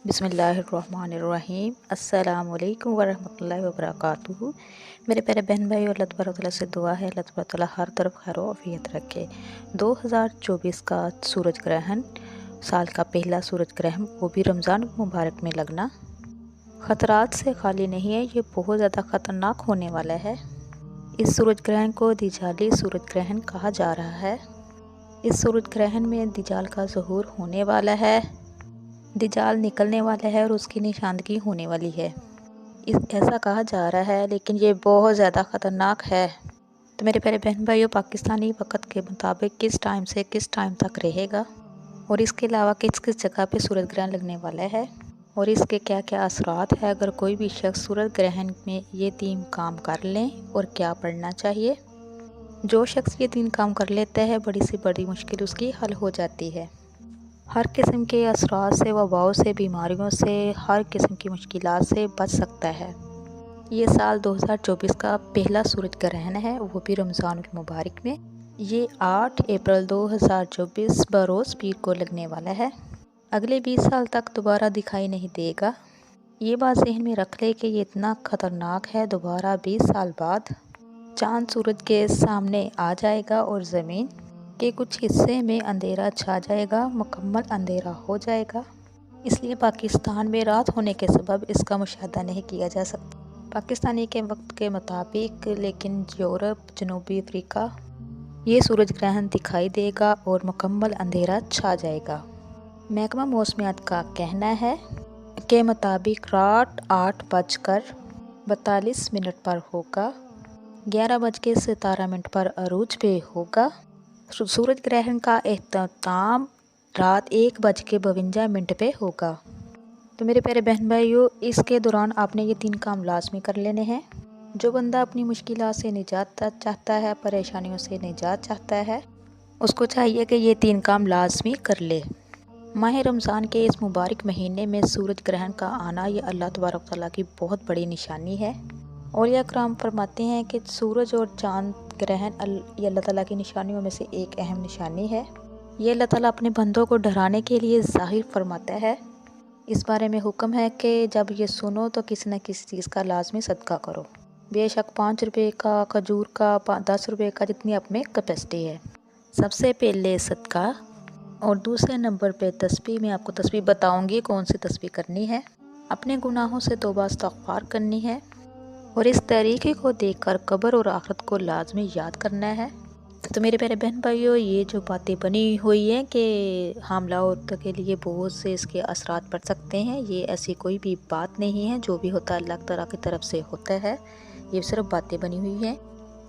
बिस्मिल्लाहिर्रहमानिर्रहीम। अस्सलाम वालेकुम वरहमतुल्लाहि वबरकातुहू। मेरे प्यारे बहन भाई, अल्लाह तबारक तआला से दुआ है अल्लाह तबारक तआला हर तरफ खैर व आफियत रखे। 2024 का सूरज ग्रहण, साल का पहला सूरज ग्रहण, वो भी रमज़ान मुबारक में लगना ख़तरात से खाली नहीं है। ये बहुत ज़्यादा ख़तरनाक होने वाला है। इस सूरज ग्रहण को दिजाली सूरज ग्रहण कहा जा रहा है। इस सूरज ग्रहण में दिजाल का ज़हूर होने वाला है, दिजाल निकलने वाला है और उसकी निशानदगी होने वाली है। ऐसा कहा जा रहा है, लेकिन ये बहुत ज़्यादा ख़तरनाक है। तो मेरे प्यारे बहन भाइयों, पाकिस्तानी वक़्त के मुताबिक किस टाइम से किस टाइम तक रहेगा और इसके अलावा किस किस जगह पे सूरज ग्रहण लगने वाला है और इसके क्या क्या असरात है अगर कोई भी शख्स सूरज ग्रहण में ये 3 काम कर लें, और क्या पढ़ना चाहिए। जो शख्स ये 3 काम कर लेता है, बड़ी से बड़ी मुश्किल उसकी हल हो जाती है। हर किस्म के असरात से, वबाओं से, बीमारियों से, हर किस्म की मुश्किलात से बच सकता है। ये साल 2024 का पहला सूरज ग्रहण है, वो भी रमज़ानुल मुबारक में। ये 8 अप्रैल 2024 बरोज़ पीर को लगने वाला है। अगले 20 साल तक दोबारा दिखाई नहीं देगा। ये बात ज़हन में रख ले कि ये इतना ख़तरनाक है। दोबारा 20 साल बाद चाँद सूरज के सामने आ जाएगा और ज़मीन के कुछ हिस्से में अंधेरा छा जाएगा, मुकम्मल अंधेरा हो जाएगा। इसलिए पाकिस्तान में रात होने के सबब इसका मुशाहदा नहीं किया जा सकता पाकिस्तानी के वक्त के मुताबिक, लेकिन यूरोप, जनूबी अफ्रीका ये सूरज ग्रहण दिखाई देगा और मुकम्मल अंधेरा छा जाएगा। महकमा मौसमियात का कहना है के मुताबिक रात 8:42 पर होगा, 11:17 पर अरूज पे होगा। सूरज ग्रहण का एहतमाम रात 1:52 पे होगा। तो मेरे प्यारे बहन भाइयों, इसके दौरान आपने ये 3 काम लाजमी कर लेने हैं। जो बंदा अपनी मुश्किलात से निजात चाहता है, परेशानियों से निजात चाहता है, उसको चाहिए कि ये 3 काम लाजमी कर ले। माह रमज़ान के इस मुबारक महीने में सूरज ग्रहण का आना, ये अल्लाह तबारक तआला की बहुत बड़ी निशानी है। और यह कराम फरमाते हैं कि सूरज और चाँद ग्रहण ये अल्लाह ताला की निशानियों में से एक अहम निशानी है। ये अल्लाह ताला अपने बंदों को डराने के लिए ज़ाहिर फरमाता है। इस बारे में हुक्म है कि जब ये सुनो तो किसी न किसी चीज़ का लाजमी सदका करो। बेशक 5 रुपये का, खजूर का, 10 रुपये का, जितनी आप में कैपेसिटी है। सबसे पहले सदका, और दूसरे नंबर पे तस्बीह। मैं आपको तस्बीह बताऊँगी कौन सी तस्बीह करनी है। अपने गुनाहों से तौबा इस्तग़फ़ार करनी है और इस तरीके को देखकर कब्र और आखिरत को लाजमी याद करना है। तो मेरे प्यारे बहन भाइयों, ये जो बातें बनी हुई हैं कि हामला औरतों के लिए बहुत से इसके असरात पड़ सकते हैं, ये ऐसी कोई भी बात नहीं है। जो भी होता है अल्लाह ताला की तरफ से होता है, ये सिर्फ बातें बनी हुई हैं।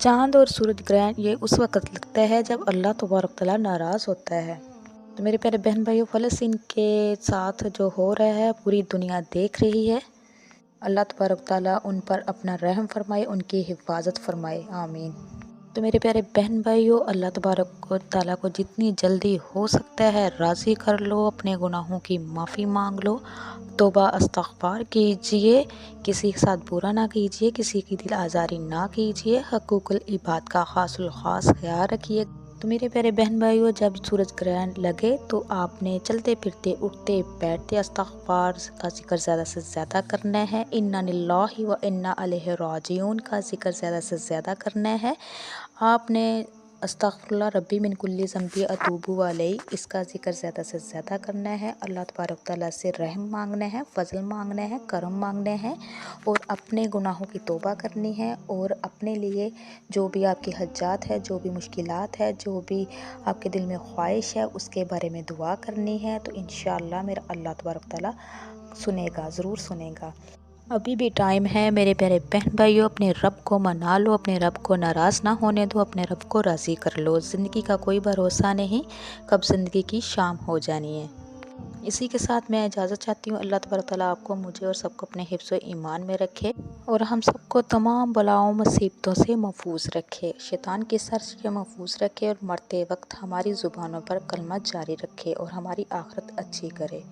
चाँद और सूरज ग्रहण ये उस वक़्त लगता है जब अल्लाह तबारक तआला नाराज़ होता है। तो मेरे प्यारे बहन भाइयों, फ़लस्तीन के साथ जो हो रहा है पूरी दुनिया देख रही है। अल्लाह तबारक तआला उन पर अपना रहम फरमाए, उनकी हिफाजत फरमाए, आमीन। तो मेरे प्यारे बहन भाइयों, अल्लाह तबारक तआला को जितनी जल्दी हो सकता है राज़ी कर लो, अपने गुनाहों की माफ़ी मांग लो, तौबा इस्तग़फ़ार कीजिए, किसी के साथ बुरा ना कीजिए, किसी की दिल आज़ारी ना कीजिए, हक़ूक़ुल इबाद का ख़ास ख्याल रखिए। तो मेरे प्यारे बहन भाइयों, जब सूरज ग्रहण लगे तो आपने चलते फिरते, उठते बैठते इस्तग़फ़ार का ज़िक्र ज़्यादा से ज़्यादा करना है। इन्ना लिल्लाहि व इन्ना अलैहि राजिऊन का ज़िक्र ज़्यादा से ज़्यादा करना है। आपने अस्तग़फ़िरुल्लाह रब्बी मिन कुल्ली ज़ंबी अतूबु अलैहि, इसका ज़िक्र ज़्यादा से ज़्यादा करना है। अल्लाह तबारक तआला से रहम मांगना है, फ़ज़ल मांगना है, करम मांगना है और अपने गुनाहों की तौबा करनी है। और अपने लिए जो भी आपकी हज्जात है, जो भी मुश्किलात है, जो भी आपके दिल में ख्वाहिश है, उसके बारे में दुआ करनी है। तो इंशाअल्लाह मेरा अल्लाह तबारक तआला सुनेगा, ज़रूर सुनेगा। अभी भी टाइम है मेरे प्यारे बहन भाइयों, अपने रब को मना लो, अपने रब को नाराज़ ना होने दो, अपने रब को राज़ी कर लो। ज़िंदगी का कोई भरोसा नहीं, कब ज़िंदगी की शाम हो जानी है। इसी के साथ मैं इजाज़त चाहती हूँ। अल्लाह तबारक तआला आपको, मुझे और सबको अपने हिफ्ज़ व ईमान में रखे और हम सबको तमाम बलाओं मुसीबतों से महफूज रखे, शैतान के शर से महफूज रखे और मरते वक्त हमारी ज़ुबानों पर कलमा जारी रखे और हमारी आखिरत अच्छी करे।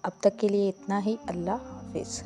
अब तक के लिए इतना ही। अल्लाह हाफ़िज़।